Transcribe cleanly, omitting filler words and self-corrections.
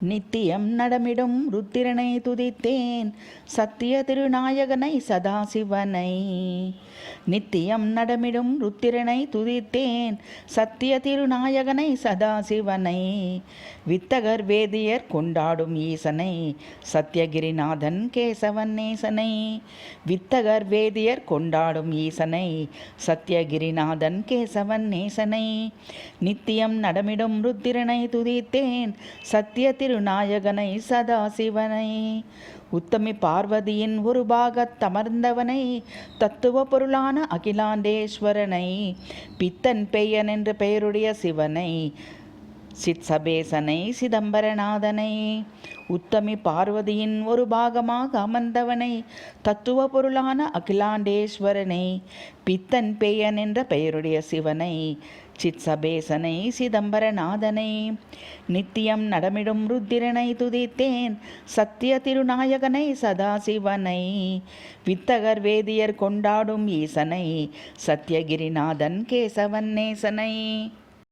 நித்தியம் நடமிடும் ருத்திரனை துதித்தேன், சத்திய திருநாயகனை சதாசிவனை. நித்தியம் நடமிடும் ருத்திரனை துதித்தேன், சத்திய திருநாயகனை சதாசிவனை. வித்தகர் வேதியர் கொண்டாடும் ஈசனை, சத்யகிரிநாதன் கேசவன் நேசனை. வித்தகர் வேதியர் கொண்டாடும் ஈசனை, சத்யகிரிநாதன் கேசவன் நேசனை. நித்தியம் நடமிடும் ருத்திரனை துதித்தேன், சத்திய திருநாயகனை சதாசிவனை. உத்தமி பார்வதியின் ஒரு பாகத்தமர்ந்தவனை, தத்துவ பொருளான அகிலாண்டேஸ்வரனை. பித்தன் பெயன் என்ற பெயருடைய சிவனை, சித்சபேசனை சிதம்பரநாதனை. உத்தமி பார்வதியின் ஒரு பாகமாக அமர்ந்தவனை, தத்துவ பொருளான அகிலாண்டேஸ்வரனை. பித்தன் பெயன் என்ற பெயருடைய சிவனை, சித்சபேசனை சிதம்பரநாதனை. நித்தியம் நடமிடும் ருத்திரனை துதித்தேன், சத்திய திருநாயகனை சதாசிவனை. வித்தகர் வேதியர் கொண்டாடும் ஈசனை, சத்யகிரிநாதன் கேசவன் நேசனை.